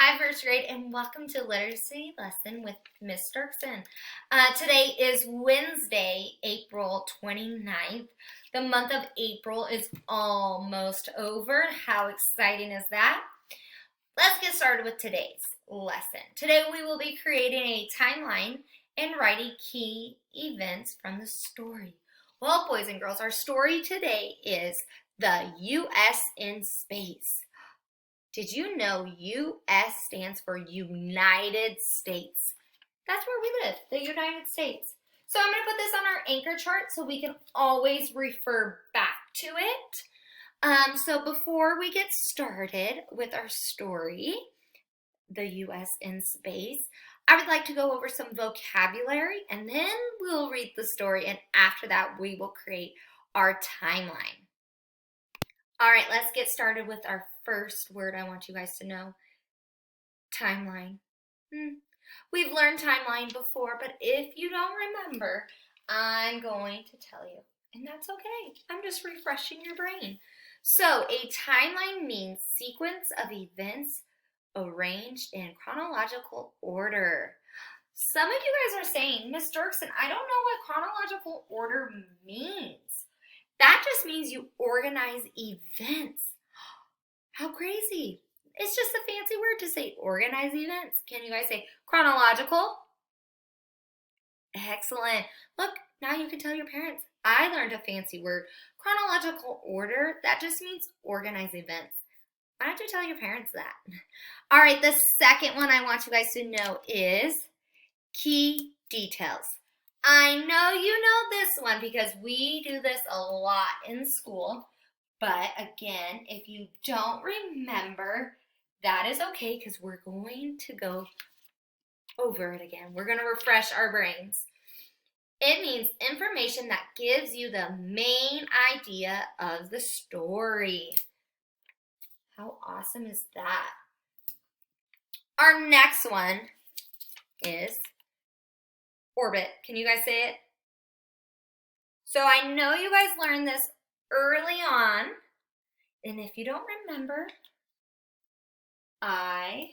Hi, first grade, and welcome to Literacy Lesson with Miss Dirksen. Today is Wednesday, April 29th. The month of April is almost over. How exciting is that? Let's get started with today's lesson. Today we will be creating a timeline and writing key events from the story. Well, boys and girls, our story today is the U.S. in Space. Did you know U.S. stands for United States? That's where we live, the United States. So I'm going to put this on our anchor chart so we can always refer back to it. So before we get started with our story, the U.S. in Space, I would like to go over some vocabulary and then we'll read the story, and after that we will create our timeline. All right, let's get started with our first word I want you guys to know. Timeline. We've learned timeline before, but if you don't remember, I'm going to tell you. And that's okay. I'm just refreshing your brain. So a timeline means sequence of events arranged in chronological order. Some of you guys are saying, Miss Dirksen, I don't know what chronological order means. That just means you organize events. How crazy. It's just a fancy word to say organize events. Can you guys say chronological? Excellent. Look, now you can tell your parents. I learned a fancy word. Chronological order, that just means organize events. Why don't you tell your parents that? All right, the second one I want you guys to know is key details. I know you know this one because we do this a lot in school. But again, if you don't remember, that is okay because we're going to go over it again. We're going to refresh our brains. It means information that gives you the main idea of the story. How awesome is that? Our next one is orbit. Can you guys say it? So I know you guys learned this early on, and if you don't remember, I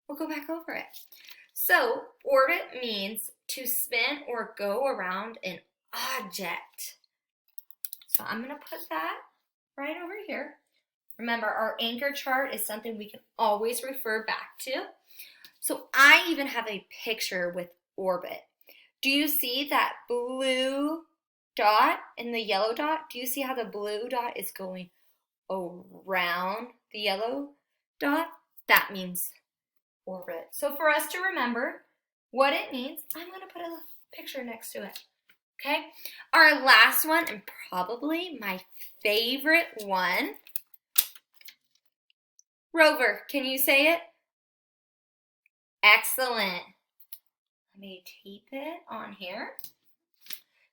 will go back over it. So orbit means to spin or go around an object. So I'm going to put that right over here. Remember, our anchor chart is something we can always refer back to. So I even have a picture with orbit. Do you see that blue dot and the yellow dot? Do you see how the blue dot is going around the yellow dot? That means orbit. So for us to remember what it means, I'm going to put a picture next to it. Okay? Our last one, and probably my favorite one, rover. Can you say it? Excellent. Let me tape it on here.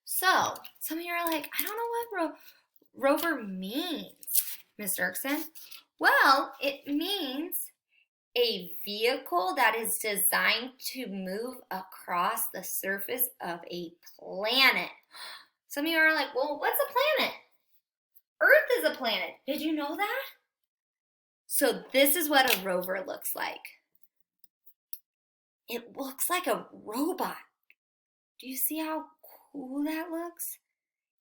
So, some of you are like, I don't know what rover means, Ms. Dirksen. Well, it means a vehicle that is designed to move across the surface of a planet. Some of you are like, well, what's a planet? Earth is a planet. Did you know that? So this is what a rover looks like. It looks like a robot. Do you see how cool that looks?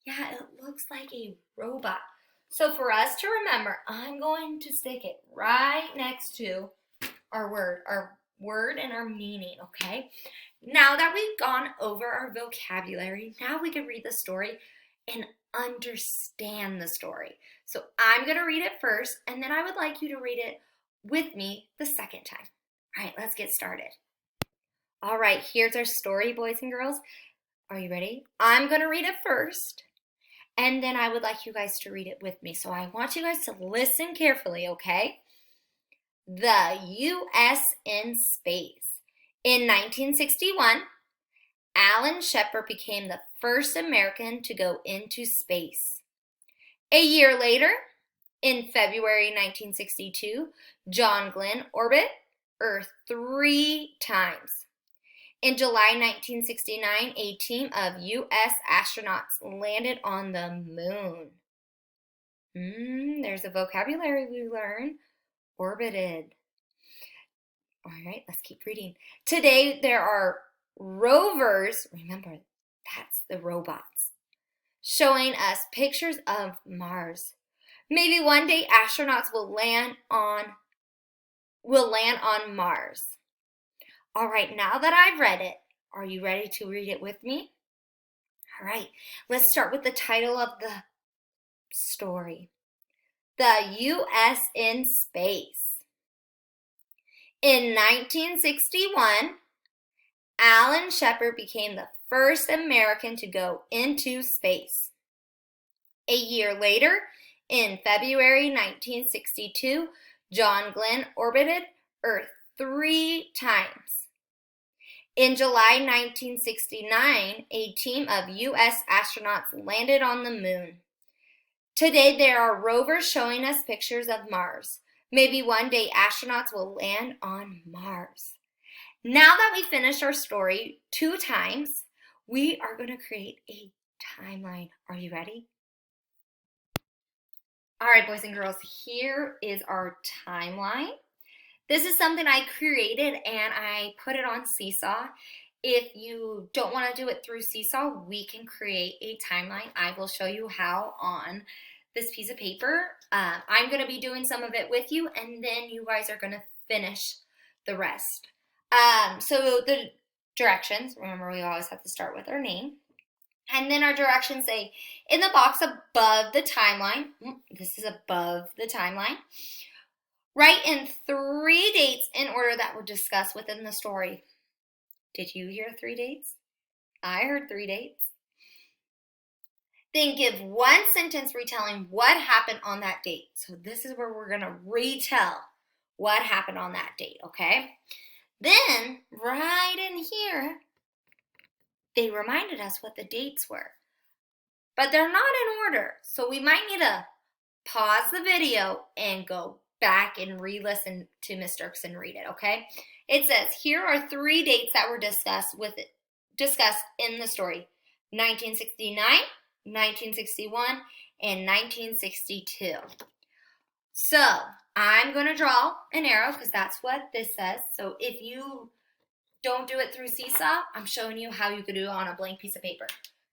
Yeah, it looks like a robot. So for us to remember, I'm going to stick it right next to our word and our meaning, okay? Now that we've gone over our vocabulary, now we can read the story and understand the story. So I'm going to read it first, and then I would like you to read it with me the second time. All right, let's get started. All right, here's our story, boys and girls. Are you ready? I'm going to read it first, and then I would like you guys to read it with me. So I want you guys to listen carefully, okay? The U.S. in Space. In 1961, Alan Shepard became the first American to go into space. A year later, in February 1962, John Glenn orbited Earth 3 times. In July 1969, a team of U.S. astronauts landed on the moon. There's a vocabulary we learned. Orbited. All right, let's keep reading. Today there are rovers, remember, that's the robots, showing us pictures of Mars. Maybe one day astronauts will land on Mars. All right, now that I've read it, are you ready to read it with me? All right, let's start with the title of the story. The U.S. in Space. In 1961, Alan Shepard became the first American to go into space. A year later, in February 1962, John Glenn orbited Earth 3 times. In July 1969, a team of U.S. astronauts landed on the moon. Today, there are rovers showing us pictures of Mars. Maybe one day astronauts will land on Mars. Now that we finished our story 2 times, we are going to create a timeline. Are you ready? All right, boys and girls, here is our timeline. This is something I created and I put it on Seesaw. If you don't want to do it through Seesaw, we can create a timeline. I will show you how on this piece of paper. I'm going to be doing some of it with you, and then you guys are going to finish the rest. So the directions, remember we always have to start with our name. And then our directions say, in the box above the timeline, this is above the timeline, write in 3 dates in order that we'll discuss within the story. Did you hear 3 dates? I heard 3 dates. Then give 1 sentence retelling what happened on that date. So this is where we're going to retell what happened on that date, okay? Then, right in here, they reminded us what the dates were. But they're not in order, so we might need to pause the video and go back and re-listen to Miss Dirksen read it, okay? It says, here are 3 dates that were discussed in the story. 1969, 1961, and 1962. So, I'm going to draw an arrow because that's what this says. So if you don't do it through Seesaw, I'm showing you how you could do it on a blank piece of paper.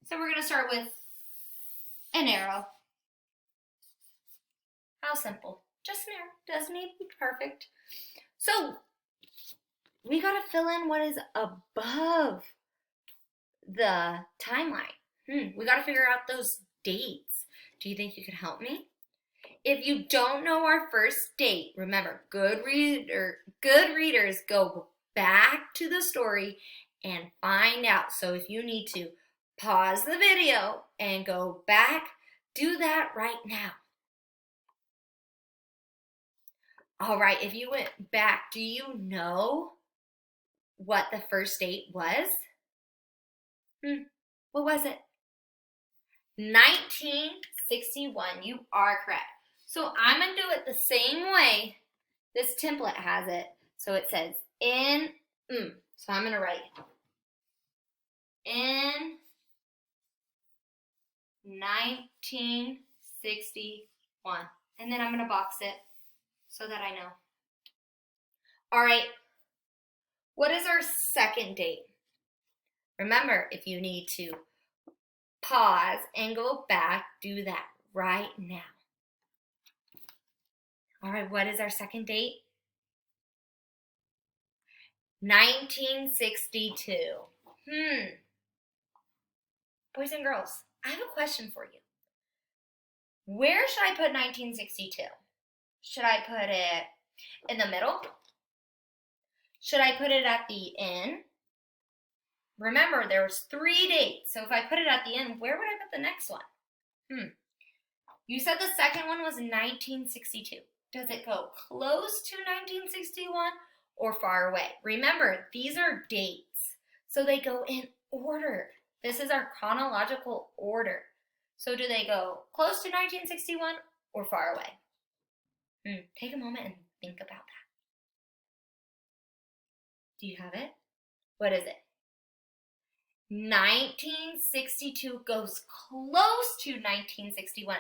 So we're going to start with an arrow. How simple. Just an arrow. Doesn't need to be perfect. So we got to fill in what is above the timeline. We got to figure out those dates. Do you think you could help me? If you don't know our first date, remember, good readers go back to the story and find out. So if you need to pause the video and go back, do that right now. All right, if you went back, do you know what the first date was? What was it? 1961. You are correct. So I'm going to do it the same way this template has it. So it says so I'm going to write in 1961. And then I'm going to box it so that I know. All right. What is our second date? Remember, if you need to pause and go back, do that right now. All right, what is our second date? 1962. Boys and girls, I have a question for you. Where should I put 1962? Should I put it in the middle? Should I put it at the end? Remember, there was 3 dates. So if I put it at the end, where would I put the next one? You said the second one was 1962. Does it go close to 1961 or far away? Remember, these are dates, so they go in order. This is our chronological order. So do they go close to 1961 or far away? Take a moment and think about that. Do you have it? What is it? 1962 goes close to 1961.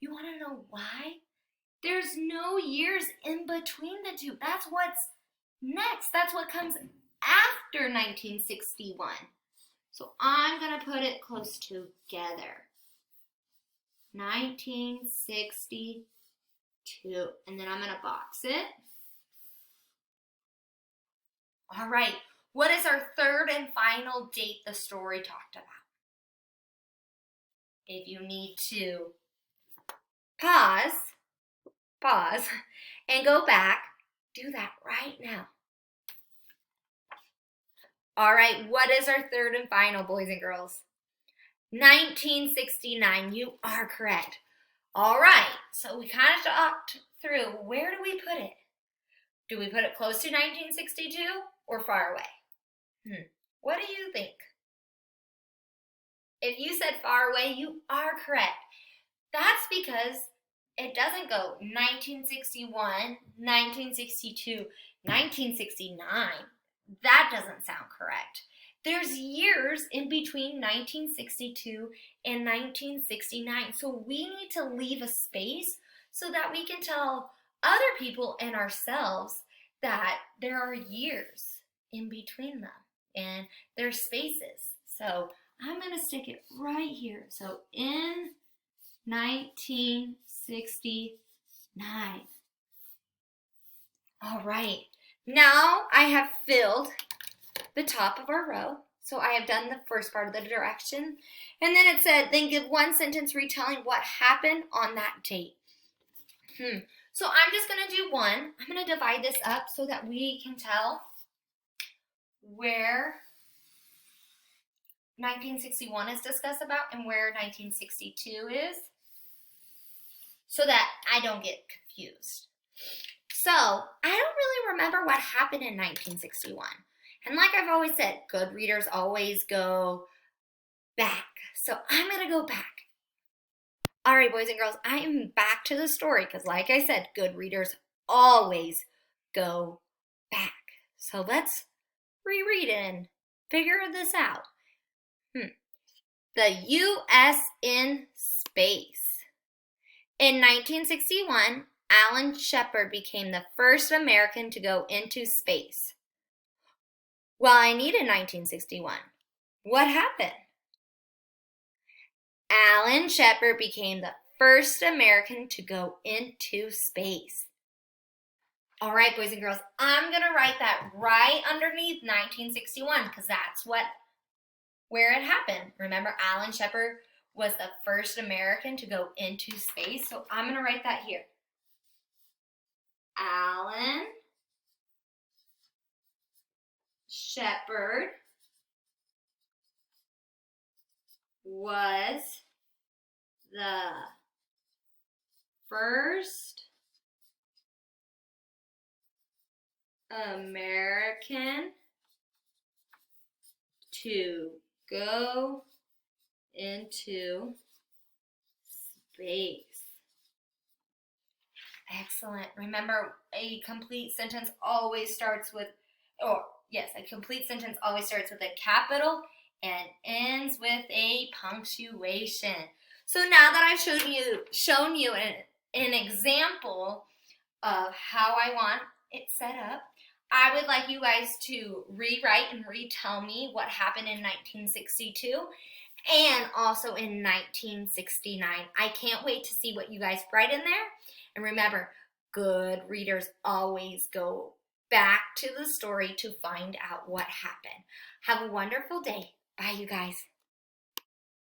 You want to know why? There's no years in between the two. That's what's next. That's what comes after 1961. So I'm going to put it close together. 1962. And then I'm going to box it. All right. What is our third and final date the story talked about? If you need to pause, and go back, do that right now. All right, what is our third and final, boys and girls? 1969, you are correct. All right, so we kind of talked through, where do we put it? Do we put it close to 1962 or far away? What do you think? If you said far away, you are correct. That's because it doesn't go 1961, 1962, 1969. That doesn't sound correct. There's years in between 1962 and 1969. So we need to leave a space so that we can tell other people and ourselves that there are years in between them and there's spaces. So I'm going to stick it right here. So in 1969. All right. Now I have filled the top of our row. So I have done the first part of the direction. And then it said, then give one sentence retelling what happened on that date. So I'm just going to do one. I'm going to divide this up so that we can tell where 1961 is discussed about and where 1962 is, so that I don't get confused. So I don't really remember what happened in 1961. And like I've always said, good readers always go back. So I'm going to go back. All right, boys and girls, I am back to the story because like I said, good readers always go back. So let's reread and figure this out. The U.S. in space. In 1961, Alan Shepard became the first American to go into space. Well, I needed 1961. What happened? Alan Shepard became the first American to go into space. All right, boys and girls, I'm going to write that right underneath 1961 because that's where it happened. Remember, Alan Shepard was the first American to go into space. So I'm going to write that here. Alan Shepard was the first American to go into space. Excellent. Remember, a complete sentence always starts with, a complete sentence always starts with a capital and ends with a punctuation. So now that I've shown you an example of how I want it set up, I would like you guys to rewrite and retell me what happened in 1962 and also in 1969. I can't wait to see what you guys write in there. And remember, good readers always go back to the story to find out what happened. Have a wonderful day. Bye, you guys.